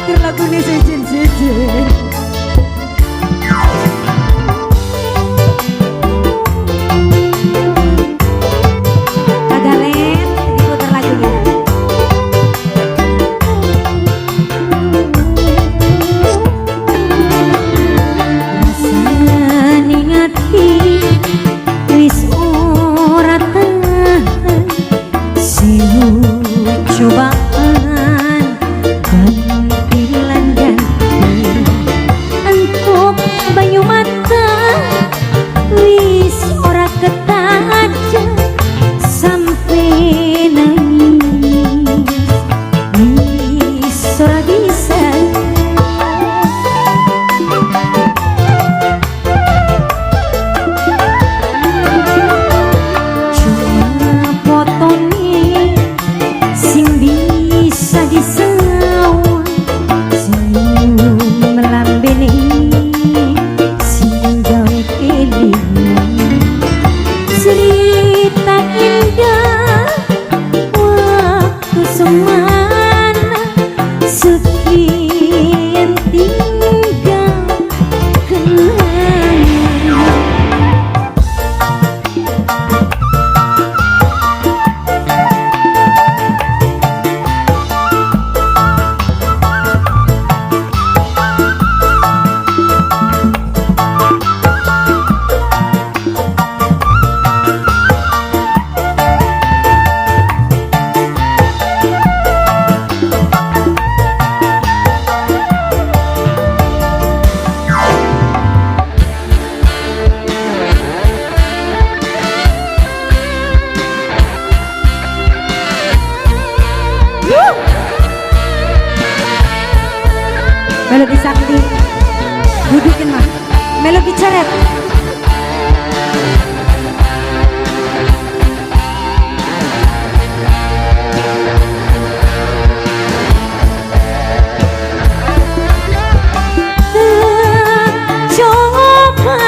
atur lagune sejen-sejen. Kagalen diputar lagunya. Rasane ngati wis ora tahan siu cobaan gantilan ganti entuk banyu mata wis ora ketahan sampai nangis wis ora bisa. Cuma potone sing bisa disawang sing melambene sing gawe kelingan cerita indah waktu semana sekian tinggal kenangan. Melodi sakti dudukin mah melodi ceret. Coba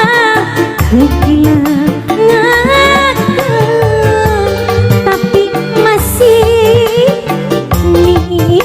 kehilangan tapi masih nih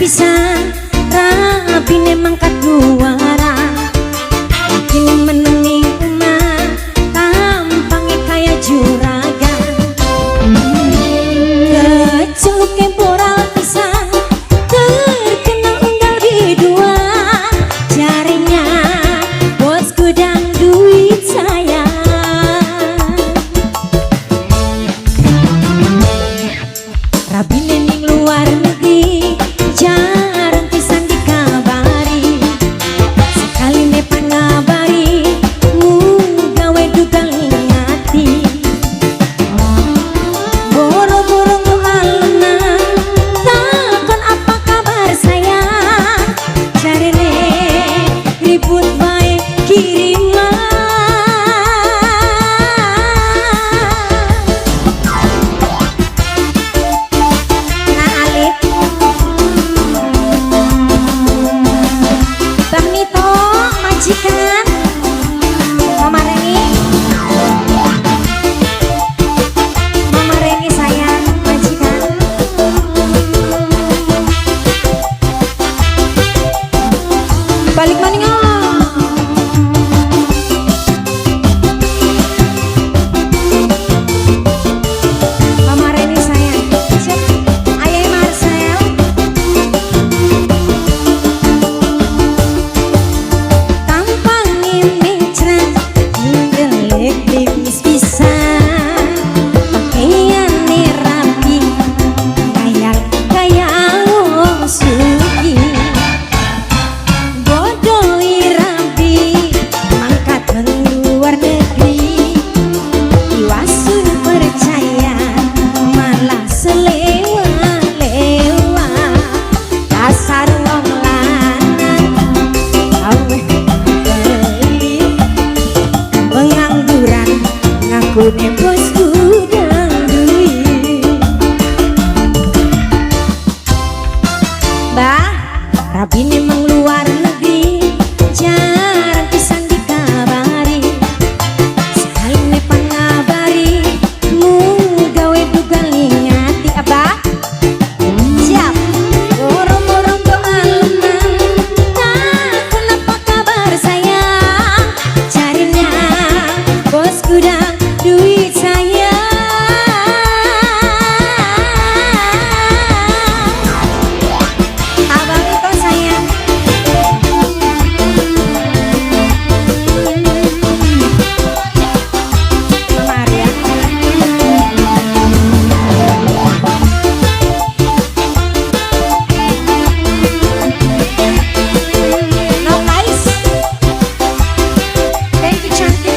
pisan rabine mangkat juara kini menengi umah tampangnya kayak juragan kecuke boral pisan terkenal unggal bidua jarinya bosku dan duit saya rabine ning luar negeri jarang pisan dikabari sekali nepan ngabari gawe dugang ingati boro-boro ngehalna takon apa kabar saya jarene ribut baik kiriman majikan Mama Reni sayang majikan balik maningan Mama Reni sayang siap ayah Marcel ne bosku dan duit Mbah rabine emang luar negeri jarang pisan dikabari sekali nepan ngabari gawe dugang ingati abah siap borong-borong doa lemah takon apa kabar sayang carinya bosku dan duit saya abang itu sayang Maria no guys thank you cantik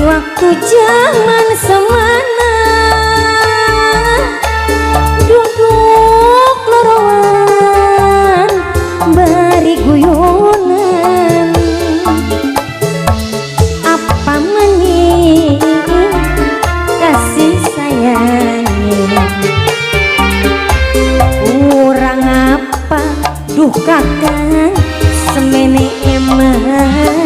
waktu zaman semana duduk lorowan bari guyonan apa meni kasih sayangnya kurang apa duh kakak semene emane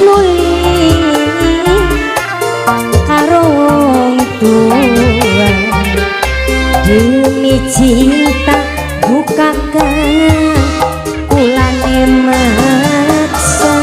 luli karo wong tua demi cinta bukakan kulane maksa.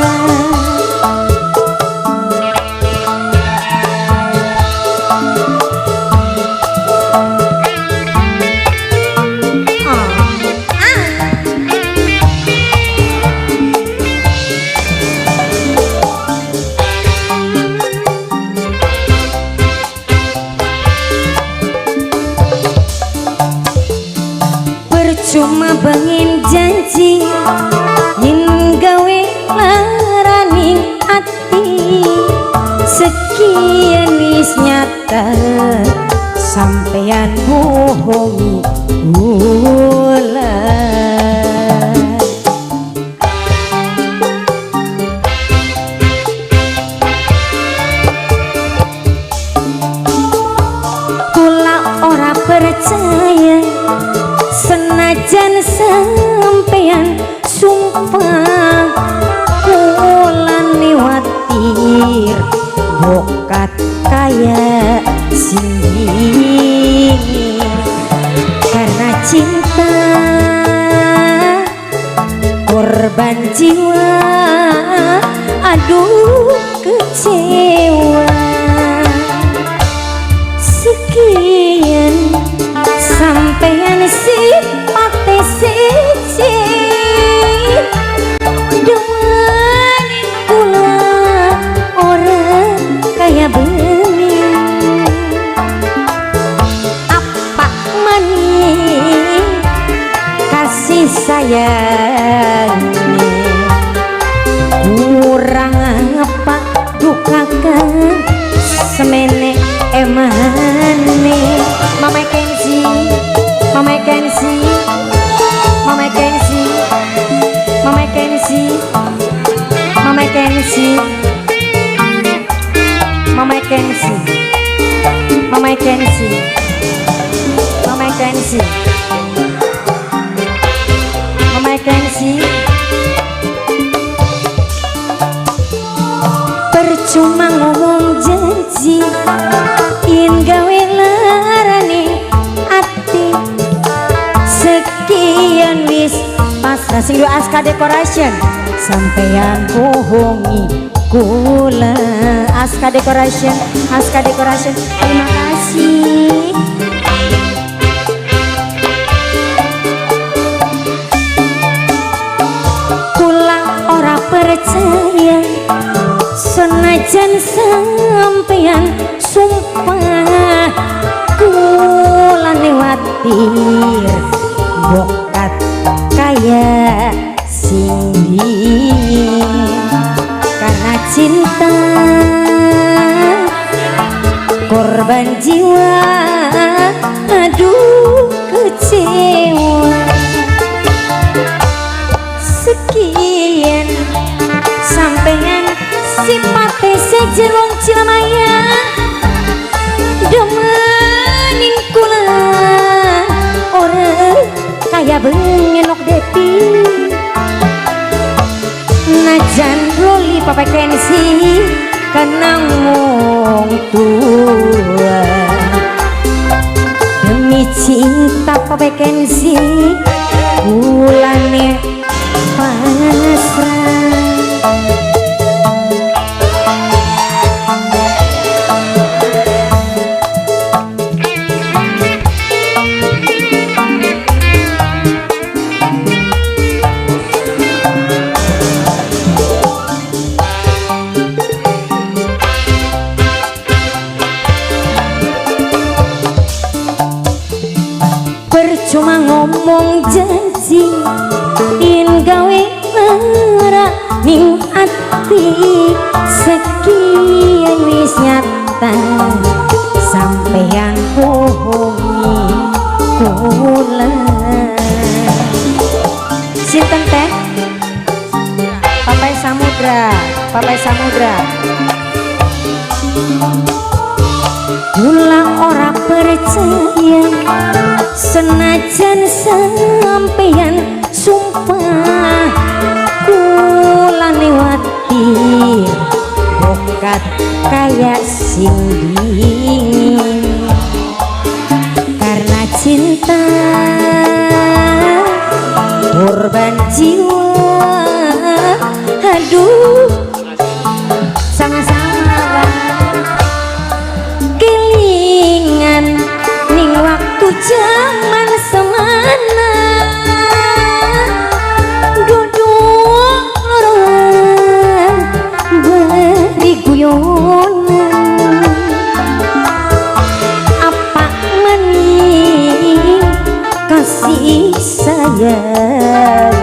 Cuma pengen janji yen gawe larani ati sekian wis nyata sampeyan bohongi kula. Kula ora percaya senajan sampeyan sumpah kula niwatir bokat kaya sini karena cinta korban jiwa. Aduh kecewa sekian sampeyan sipate siji demanin kula orang kaya beni apa maning kasih sayangnya kurang apa dukakan semene emane. Mama Kenzi, Mama Kenzi, Mama Kenzi, Mama Kenzi, Mama Kenzi, Mama Kenzi, Mama Kenzi, Mama Kenzi, Mama Kenzi. Percuma ngomong janji yen gawe larani ati sekian wis pasrah. Sing Aska Decoration sampeyan bohongi kula. Aska Decoration, Aska Decoration, terima kasih. Kula ora percaya senajan sampeyan sumpah kula newatir bokat kaya sini karena cinta korban jiwa. Aduh kecewa sekian sampeyan sipate sejen wong Cilamaya demanin kula orang kaya bengenok depi najan loli Papa Kenzi kenang wong tua demi cinta Papa Kenzi kulane pasrah. Percuma ngomong janji yen gawe lara ning ati sekian wis nyata sampeyan bohongi kula. Sinten teh? Papai Samudra, Papai Samudra. Kula ora percaya senajan sampeyan sumpah kula niwatir saya sing dingin karena cinta korban jiwa. Aduh sama-sama kelingan ning waktu zaman semana duduk loroan beri guyonan apa mening kasih sayang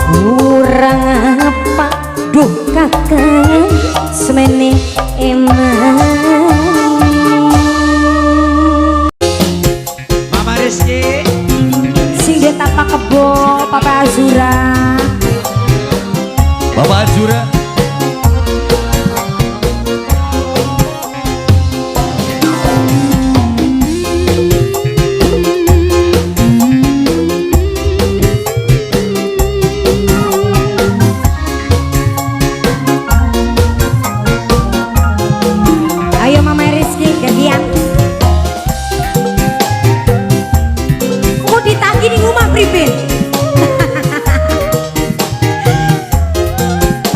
kurang apa duh kakak semene emang. Mama Rizky Sing dia tapak kebo Papa Azura. Bapak Azura Ayo Mama Rizky gantian. Mau ditagih di rumah pripin.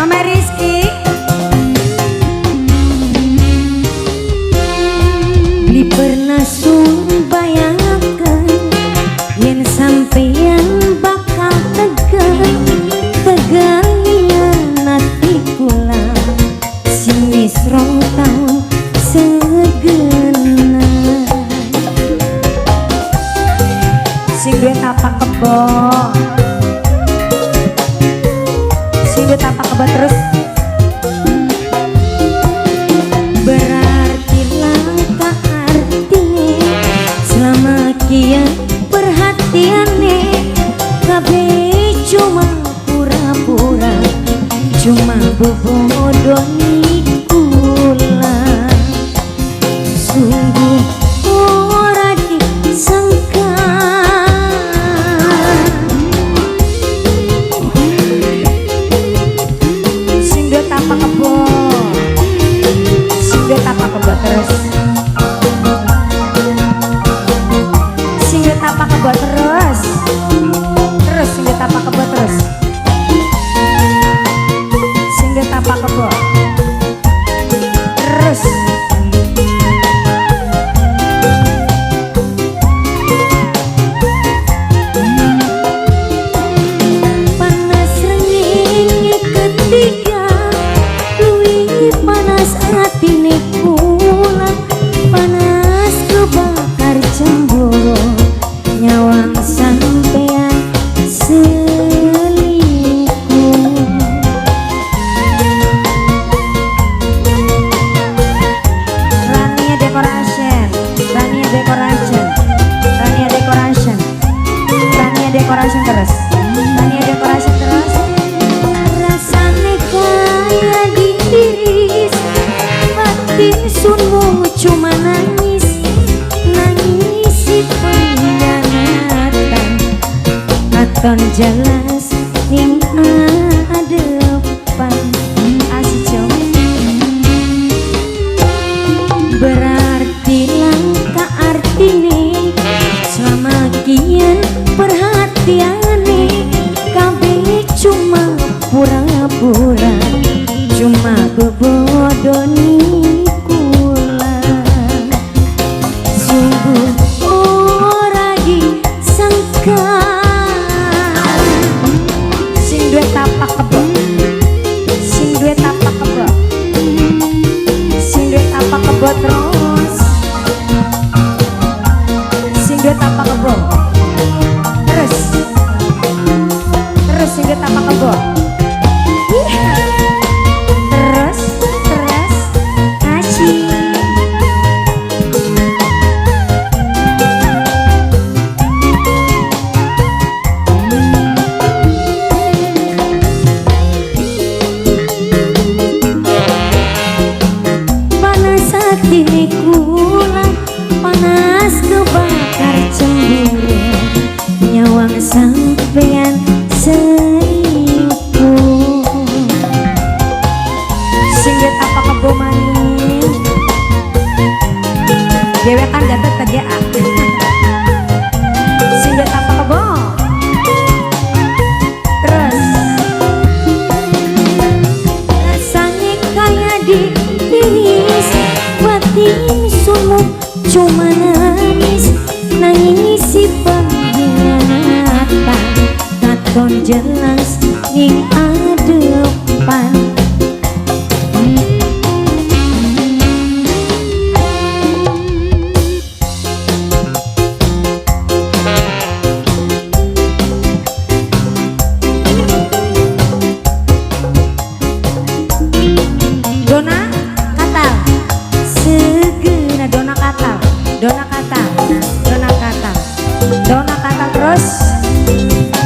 Mama Rizky beli pernah bayangkan yen sampeyan bakal tegang nanti kula sing wis rong taun segena sing duwe tapak kebo sing duwe tapak kebo terus berarti langka artinya selama kian perhatiannya kabeh cuma pura-pura cuma bobodoni kula sungguh ora disangka sing duwe tapak kebo sing duwe tapak kebo terus sing duwe tapak kebo terus sing duwe tapak kebo terus sing duwe tapak kebo terus panas renging ketiga luwih panas atine kula panas kebakar cemburu nyawang sampean selingkuh. Rania Decoration, Rania Decoration, Rania Decoration, Rania Decoration terus, Rania Decoration terus. Rasane kaya diiris, batin sunmu cuma nangis, nangisi pengkhianatan, katon jelas ning adepan asjo. Berarti langka artine selama kian perhatiane kabeh cuma pura-pura cuma bebodoni kula sungguh ora disangka sing duwe tapak kebo sing duwe tapak kebo sing duwe tapak kebo terus sing duwe tapak kebo terus sing duwe tapak kebo terus asyik panas hati kula panas kebakar cemburu nyawang sampean selingkuh sing duwe tapak kebo katon jelas ning adepan. Dona katal segera, dona katal, dona katal, dona katal, dona katal terus,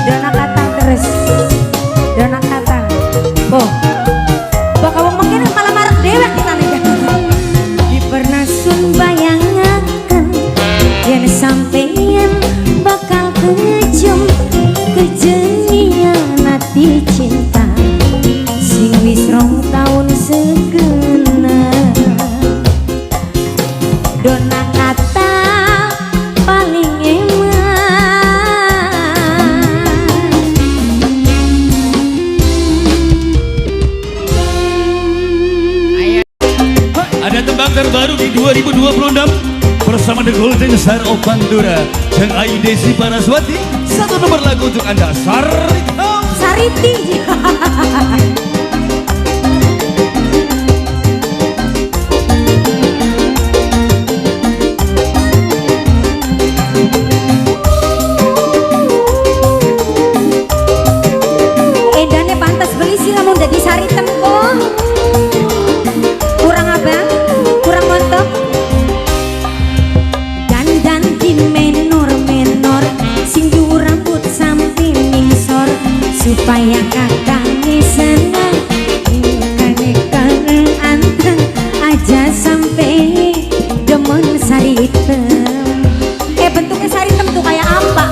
dona katal terus, dona katal. Boh kamu mungkin malah marah dewek kita nih. Di pernah sun bayangakan yang sampeyan bakal kejum kejenian hati cinta sing wis rong taun segena. Dona kata paling Ada tembang terbaru di 2026 bersama The Golden Star of Pandora Jeng Ayu Desi Paraswati. Satu nomor lagu untuk Anda, Saritam Sariti. Edane pantas beli sih lamun dadi Saritem kok. Kurang abang, kurang montok. Dandan di menor-menor sing dhuwur rambut sampai mingsor supaya kakangnya senang kane anteng aja sampai demen Saritem. Bentuknya Saritem tuh kayak apa?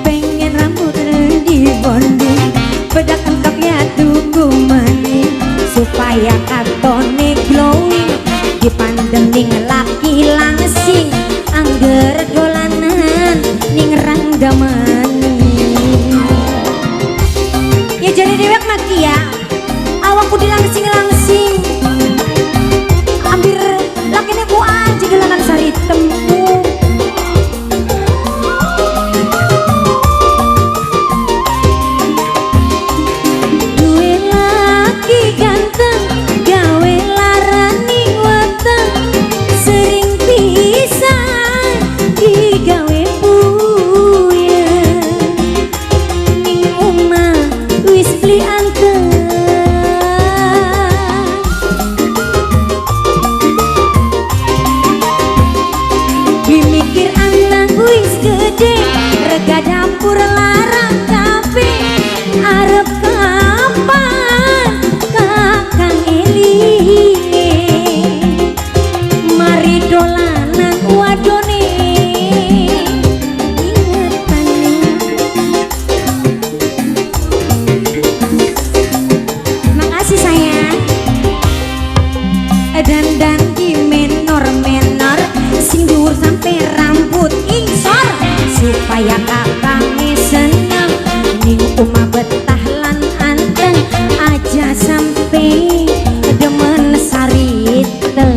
Pengen rambut dibondi bedak engkapnya tunggu mani supaya katone glowing dipandang ning laki langsing angger dolanan ning ranggamani. Ya jadi dewek maki ya awakku dilangsing-langsing hampir lakinya ku aja gelangan Saritemku. Duwe laki ganteng gawe larani weteng sering pisan digawe puyeng ning omah wis beli anteng. Dimikir anak wis gede rega dapur larang kape arep kapan kakang Eli mari dolanan wadone ingetane. Makasih sayang. Dandan di menor-menor sing dhuwur sampai rambut ingsor supaya kakangnya seneng ning omah betah lan anteng aja sampai demen Saritem.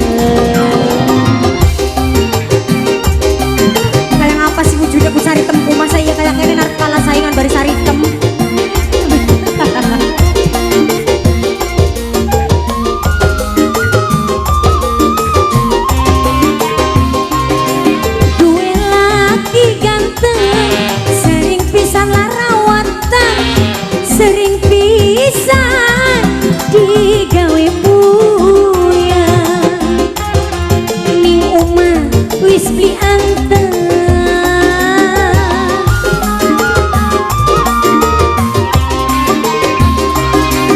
Kayak apa sih wujudnya ku Saritemku, masa iya kayak kene nar kalah saingan bari Saritem. Duwe laki ganteng sering pisan larawatan sering pisan digawe puyeng ning omah wis beli anteng.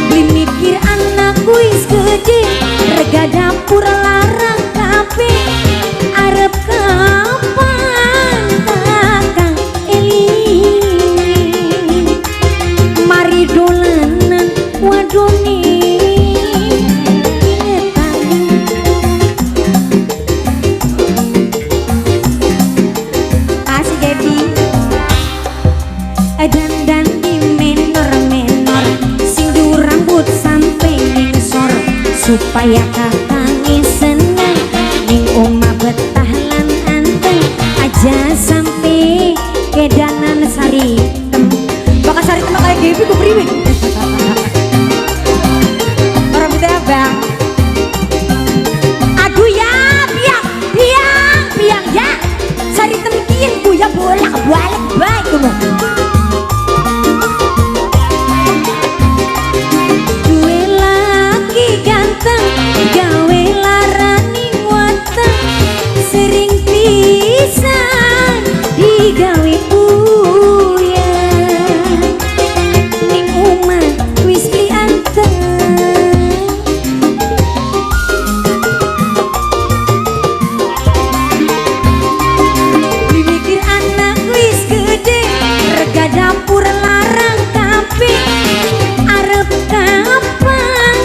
Beli mikir anak wis gede rega dapur larang kape arep kapan kakang Eli mari dolanan wadone ingetane. Kasih Devi. Dandan di menor-menor sing dhuwur rambut sampai supaya kakange seneng ning omah betah lan anteng aja sampai kedanan sari tem bakal sari tem kayak Dewi ku priwe orang putih abang aduh ya biang ya sari tem kian ku ya bolak balik baik kuno gawe larani weteng sering pisan digawe uyan ning omah wis beli anteng dimikir anak wis gede rega dapur larang kabeh arep kapan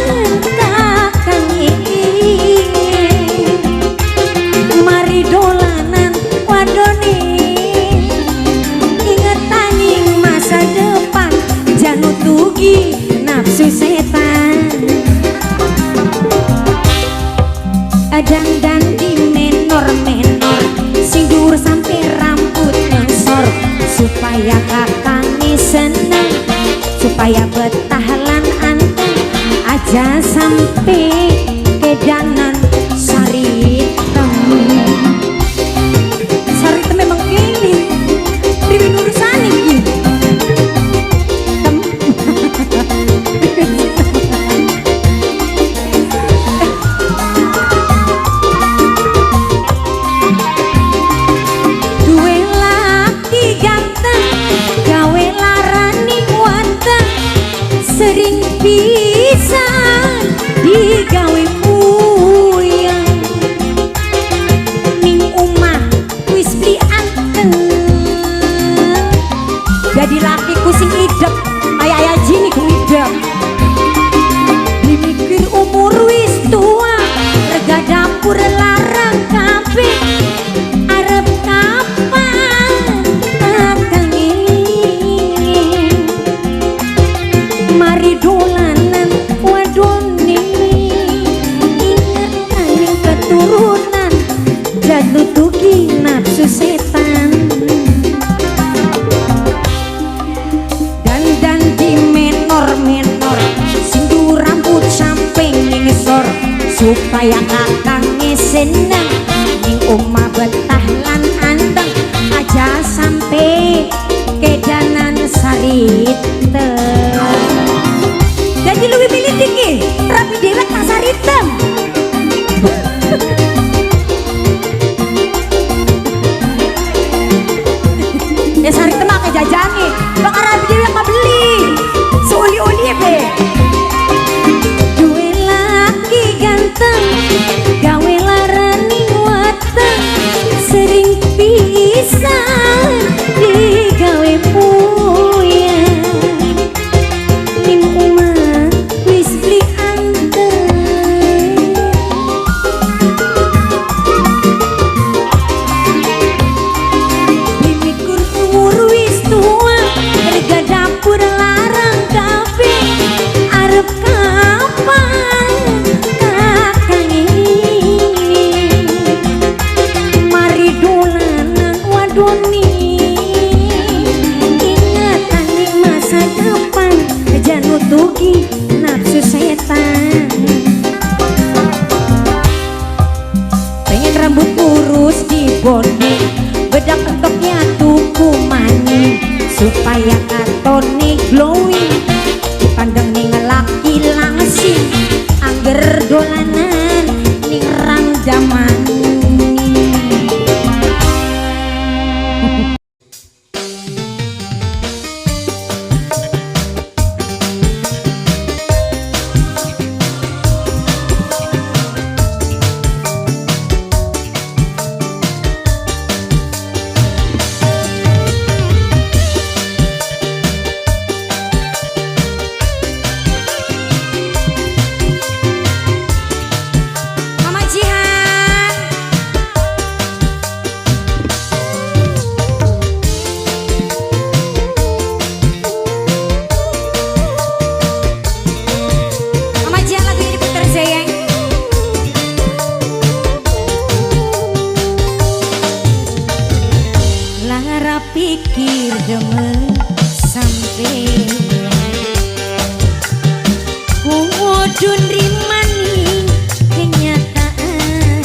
mari dolanan wadone inget tanying masa depan jangan tugi nafsu setan dandan di menor-menor sing dhuwur sampai rambut ngesor supaya kakange seneng supaya betah lan anteng aja sampai kedanan sari tem memang gini priwe urusan iki tem duwe laki ganteng gawe larani weteng sering pisan digawe uyan ning omah wis beli anteng jadi lakiku sing idep ayah jini ku idep dimikir umur wis tua rega dapur larang kabeh arep kapan akan ini mari dolanan wadone ingat tanyang keturunan jatuh tugi nafsu setan dandan di menor-menor sindu rambut sampai ngesor supaya kakange seneng ning omah betah lan anteng aja sampai kedanan saritem jadi lebih milih tinggi rapi dewek tak saritem ya saritem ake jajani bakal rapi dewek mah beli seuli-uli be duwe laki ganteng gawe larani weteng sering pisan digawe uyan ning omah wis beli anteng dimikir umur wis tua rega dapur larang kabeh arep kapan kakang ini mari dolanan wadoni ingat tanying masa depan jangan tugi nafsu setan pengen rambut lurus diboning bedak pentoknya tuku maning supaya katone glowing dipandang ning laki langsing angger dolanan ning rang jaman Kudu nrimani kenyataan,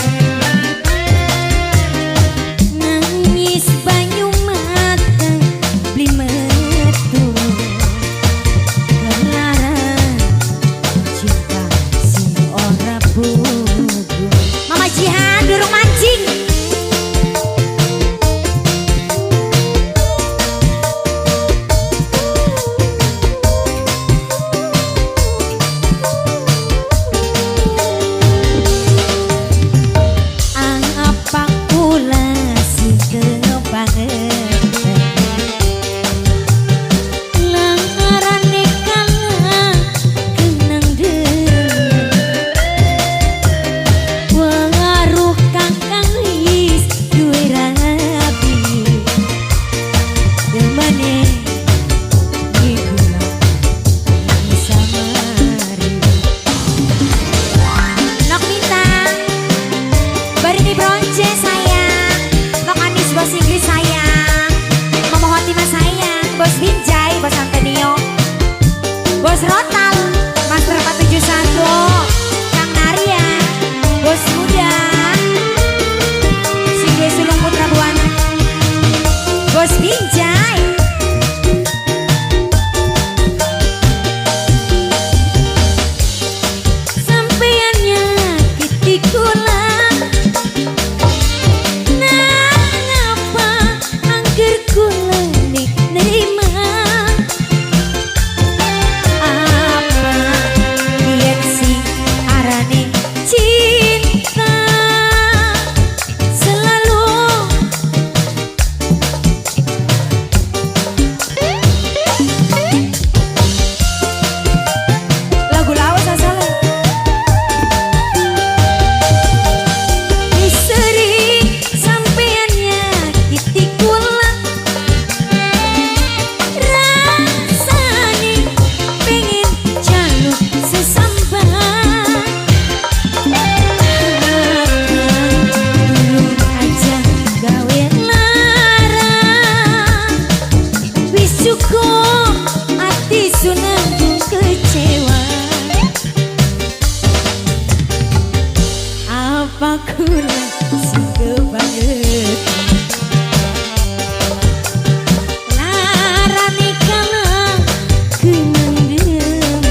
nangis banyu mata beli metu kelaran cinta sing ora puguh. Mama Jihan durung mancing. Bos Rotal, Master 471, Kang Narya, Bos Muda, Singwe Sulung Putra Buana, Bos Binjai. Sampeyan nyakiti kula, nang apa angger kula nerima. Apa kula sing kebanget larane kala kenendem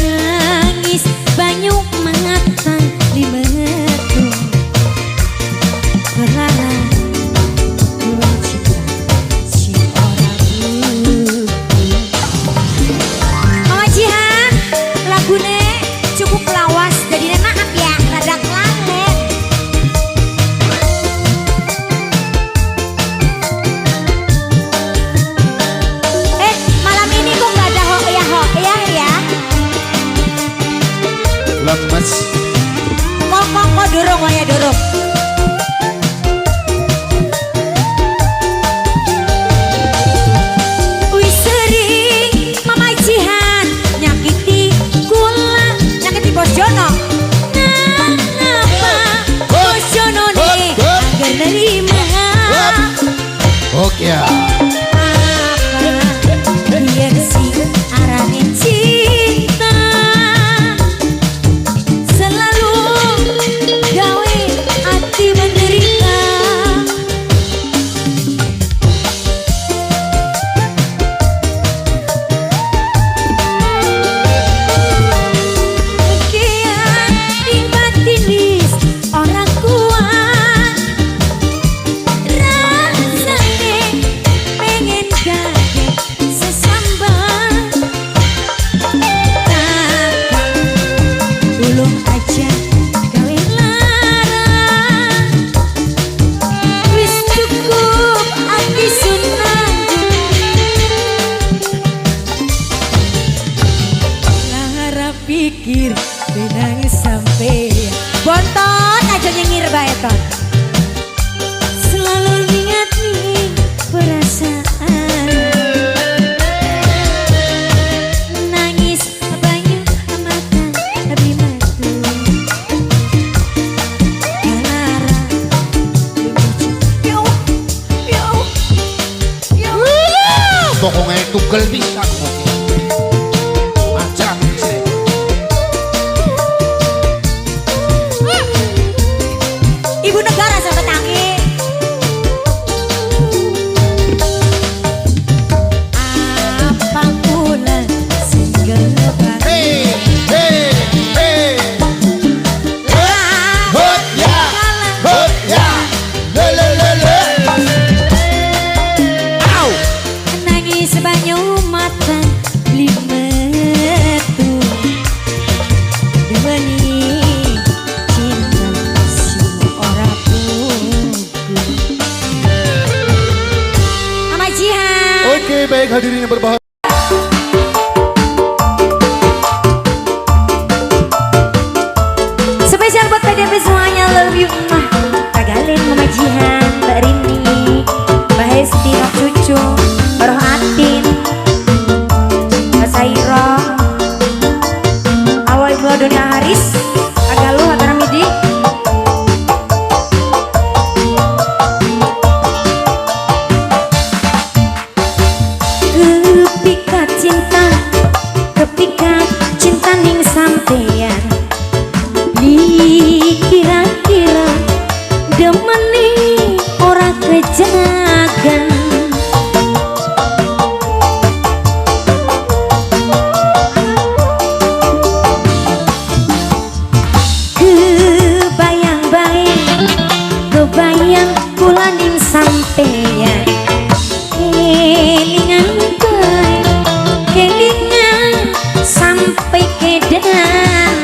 nangis banyu mata di metu kelaran dua cinta si ora butuh. Mama Jihan lagune cukup lawas, jadi maaf ya, rada kelangen. Malam ini kok nggak ada hoya ya? Lemes. Kok dorong hoya dorong. Wis sering Mama Jihan nyakiti kula, nyakiti Bos Jono. Ngapa Bos Jono nih agar nerima? Oke ya. Apa biar si arane cinta selalu gawe hati menderita. Kian di batinis orang kuat, rasane pengen kaget sesambat. Takkan ulung aja gawe larang, wis cukup hati sunang. Lara pikir benang sampai bontot aja nyengir bae ton. Selalu ingat nih perasaan, nangis banyu mata lebih matu Lara. Pokoknya tugel bisa. berbahagia. Spesial buat PDP semuanya, love you. Kak Galin, Mama Jihan, Mbak Rini, Mbak Hesti, Nok Cucu, Roh Atin, Mbak Sairo, Awal Ibu Dunia Haris, Kak Galuh, Hatara Midi. Kepikat cinta ning sampeyan, dikira-kira demeni ora kejagan. Kebayang kula ning sampeyan, kelingan bae, kelingan sampai ke dalam.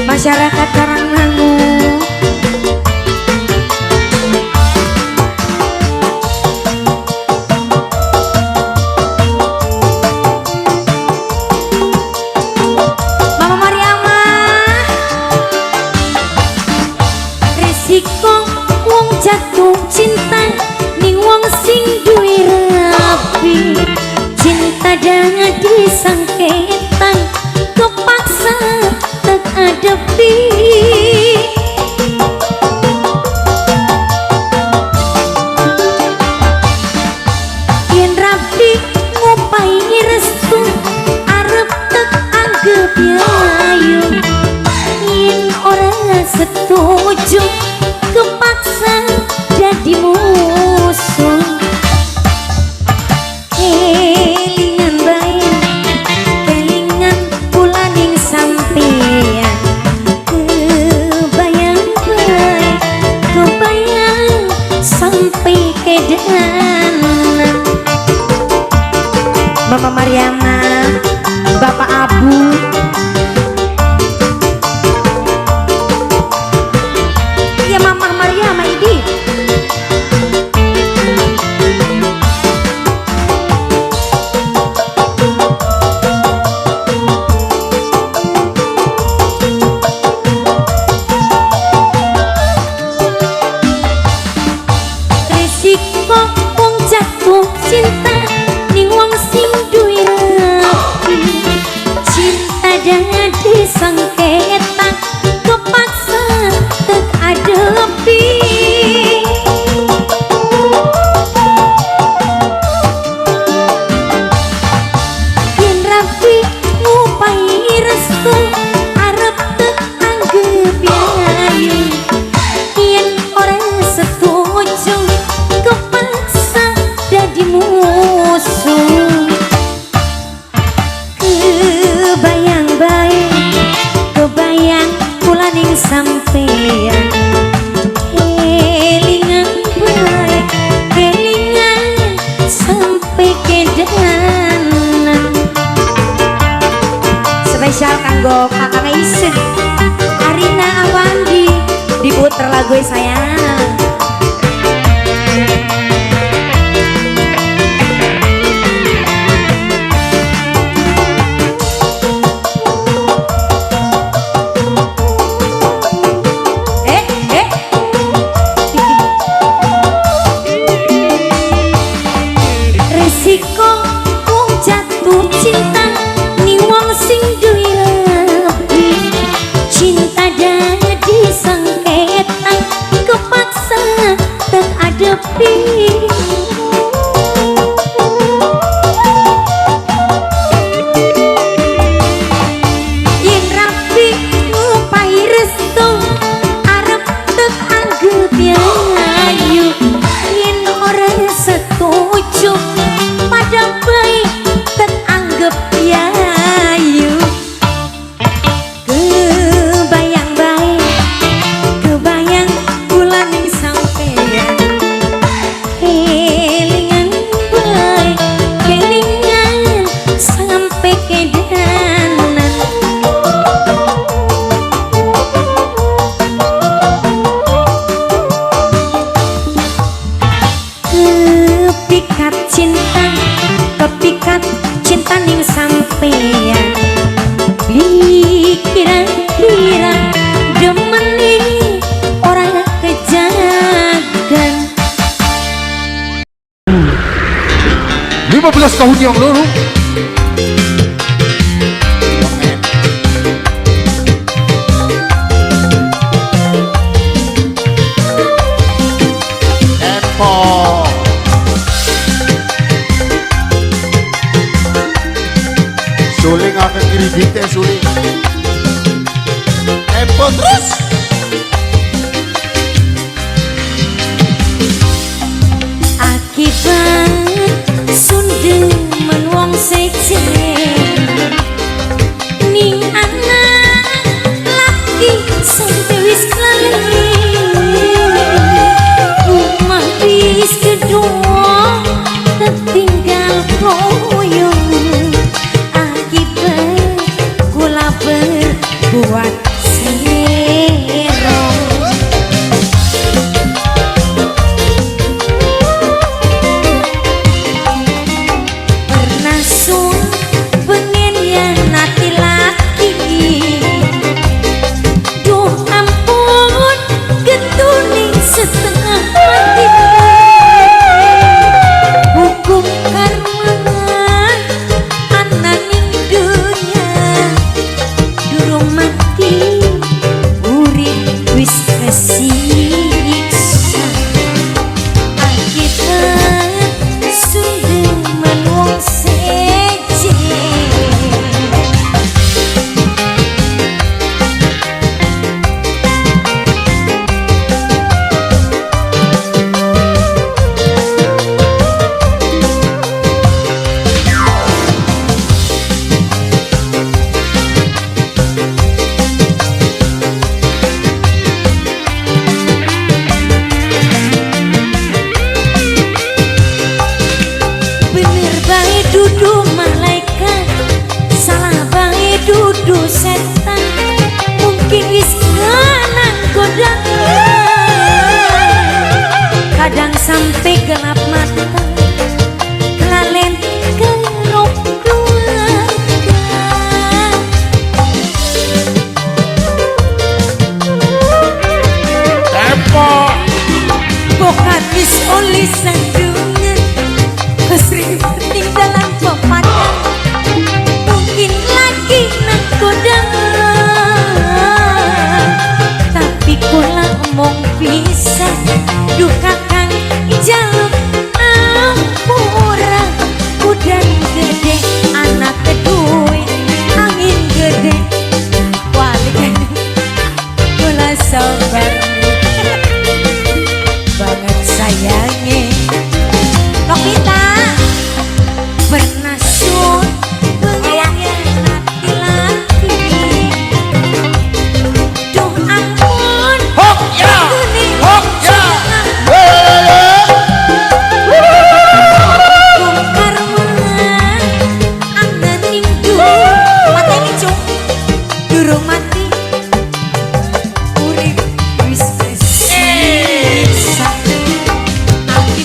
Masyarakat Karangmangu, Mama Mariama, risiko wong jatuh cinta ning wong sing duwe rapi, cinta jangan disangketan, kepaksa tak adepi. Yen rapi ngupai restu, arep tak anggap ayu. Yen ora setuju, kepaksa jadi musuh. Kelingan bae, kelingan kula ning sampeyan, kebayang bae, kebayang sampai ke dalam. Mama Mariama, Bapak Abu, ya Mama Mariama ini. Risiko wong jatuh cinta ning wong sing duwe rapi, cinta jangan disangketan, kepaksa tak adepi. Yen rapi ngupai restu, arep tak anggap ayu. Yen ora setuju, kepaksa jadi musuh. Kebayang bae, kebayang kula ning sampeyan, kelingan bae, kelingan sampai ke dalam. Spesial kanggo kakak Isun, Arina Awandi, diputer lagu sayang. Risiko wong jatuh cinta ning wong sing duwe rapi, cinta jadi sangketan, kau nyong dulu. Tempo. Suling akan kiri dite suling. Tempo terus. Akibat sundeman wong sejen ning anak laki sampe wis kelalen rumah wis kedua tertinggal koyong akibat kula berbuat serong. Pengen ya nati laki, duh ampun getuning setengah mati. Hukum karma ananing dunya durung mati urip wis kesiksa akibat sundeman wong dudu malaikat, salah bae dudu setan, mungkin wis nganang godaan, kadang sampai gelap mata, kelalen kerok keluarga. Tempo. Bokat wis oleh sandungan, keseribu tinggalan pemadam, mungkin lagi nak godaan, tapi kula omong pisah duka kang jaluk ampura. Udan gede anak kedua angin gede wali kula sabar banget sayangnya Novita pernah sun pengkhianati laki, duh ampun Hok ya. Hok ya. hukum karma ananing mateni cung durung mati urip wis kesiksa akibat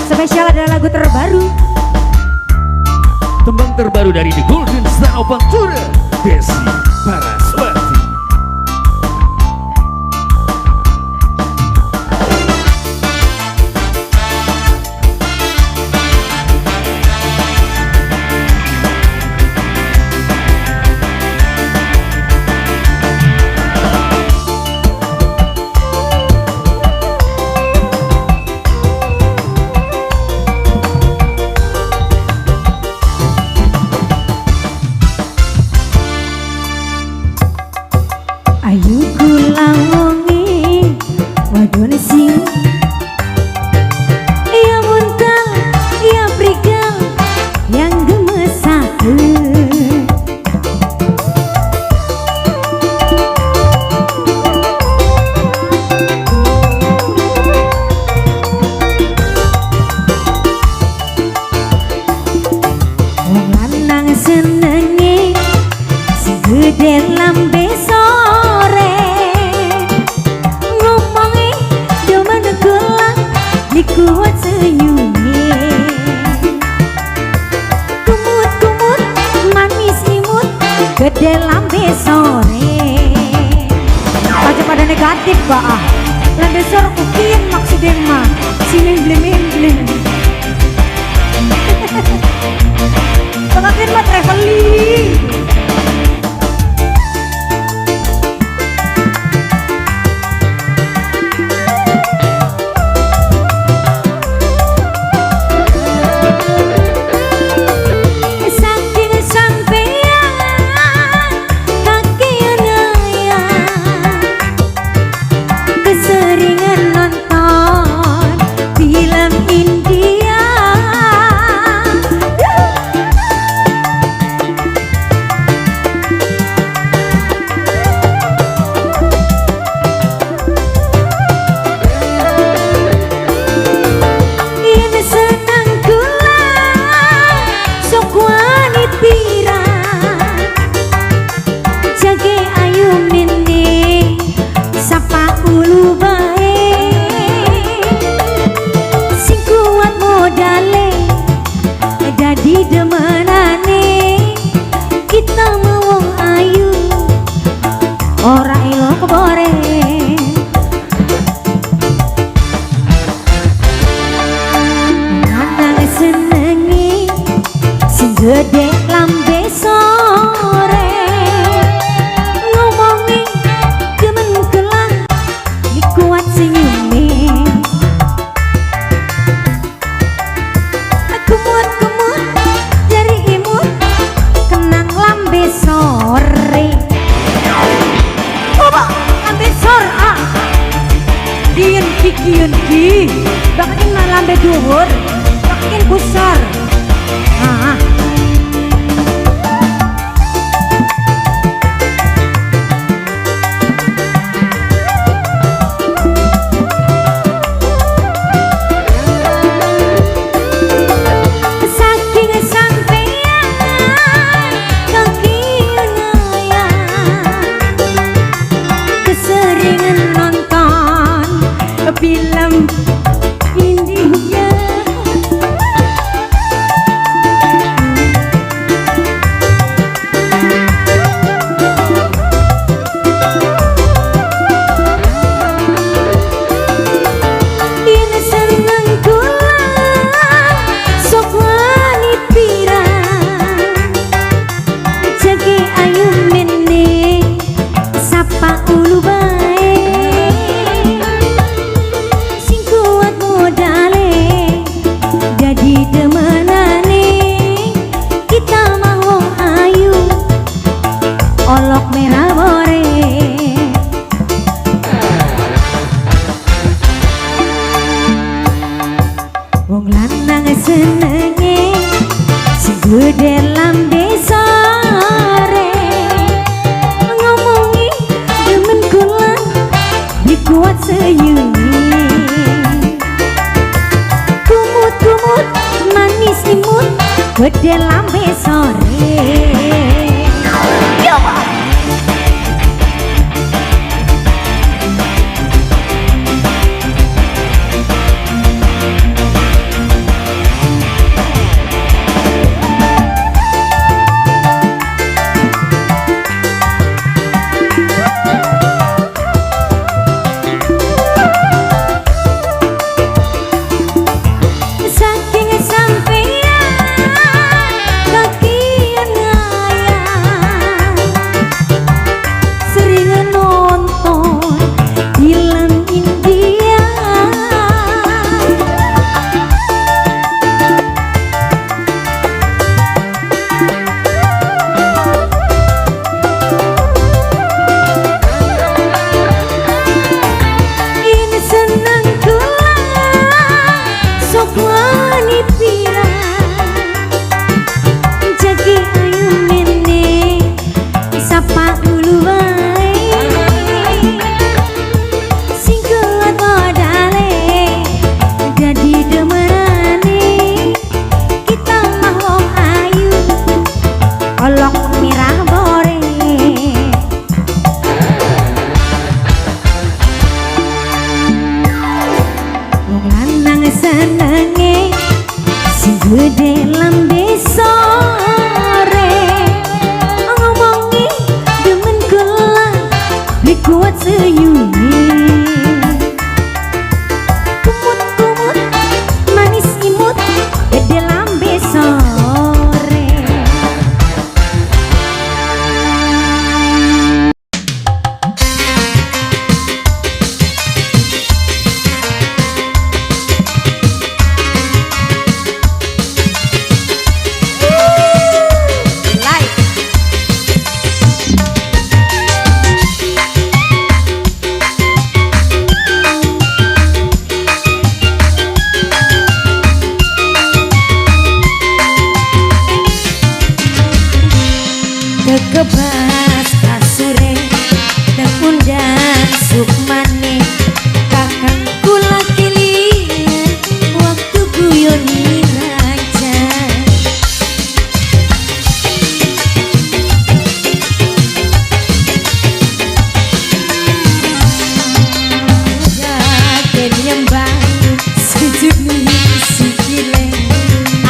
Spesial adalah lagu terbaru. Tembang terbaru dari The Golden Star of Pantura, Desi Paraswati. Ayu kula wonge wadon sing ya muntal ya prigal yang gemesakeun wong lanang senenge sing gede lambe kuat senyumnya, kumut-kumut manis imut gede lambe sore. Aja pada negatif bah, lambe sore kukian maksudnya mah si memble-memble. Pengakian mah traveling. Ora ilo kebore lanang senengi sing gede lambe sore ngomongi gemen gelang dikuat senyumi kumut-kumut jari imut kenang lambe sore. Kian ki, bakakin malambe duhur, bakakin kusar. Saking sampeyan kakian keseringan nonton film India. Ini seneng kula sok wani pirang jagi ayu mene sapa ulu bae jadi demenane kita mau ayu olok merah bore wong lanang senenge sing gede lambe sore ngomongi demen kula dikuat senyumi kumut manis imut gede lambe sore. Yo, wani pira jagi ayu mene sapa dulu wae sing kuat modale dadi demerane kita mah wong ayu olok mirah bore wong lanang senenge sing gede lambe sore ngomongi demen kula beli kuat seyuni kumut-kumut manis imut gede lambe sore kebas kasure tekundang sukmane kakang kula kilian waktu guyoni raja jaken nyembah sujud sikile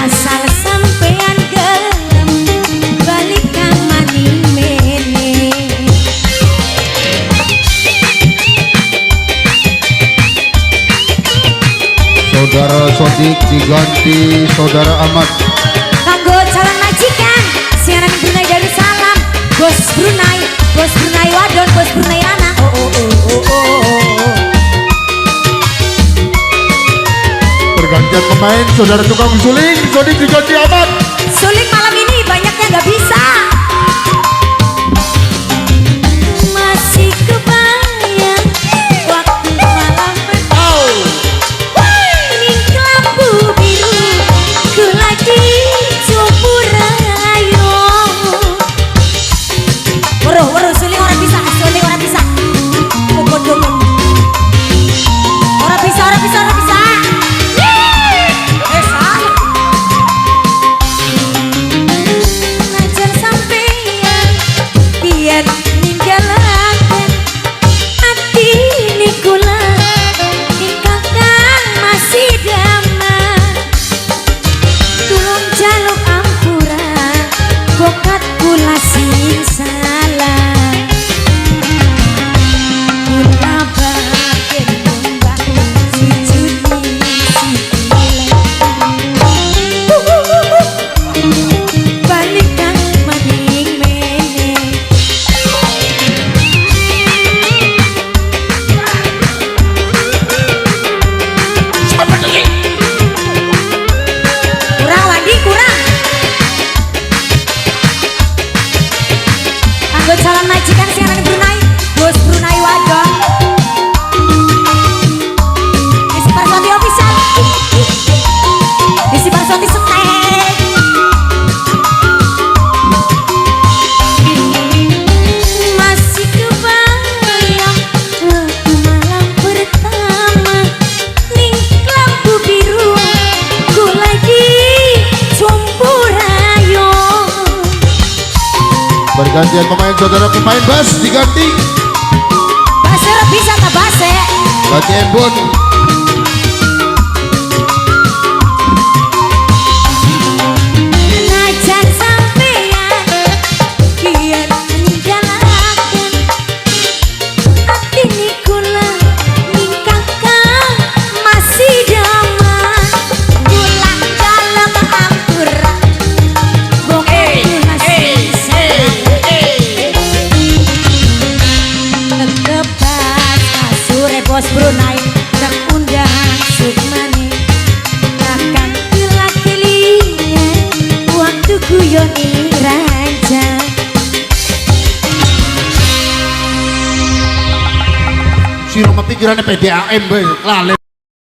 asal sampean gelem balik kang mani mene Saudara Sodik diganti Saudara Ahmad. kanggo calon majikan siaran Brunei Darussalam bos Brunei wadon bos Brunei anak Pergantian pemain Saudara tukang suling Sodik diganti Ahmad. suling malam ini banyak yang gak bisa masih kebayang waktu malam ning lampu biru ku lagi cumpur ayo weruh suling orang bisa kodong orang bisa najan sampeyan biyen ninggalaken ati nikula ingkang masih damai tulung jaluk ampura bokat kula sing salah kula bagen mbah sujudi balik kang maning mene kurang Wandi kurang kanggo calon majikan siaran Brunei bos Brunei wadon isi Parsoti official isi Parsoti setek masih kebayang waktu malam pertama ning lampu biru ku lagi cumpur ayo Pergantian pemain Saudara pemain bass diganti Base bisa tak base ganti Embun. najan sampeyan biyen ninggalaken ati nikula ingkang masih damai kula dalem ampura bokat kula sing kebas kasure bos Brunei tekundang sukmane kakang kula kilian waktu guyoni raja Si Roma pikirannya PDAM be, lale.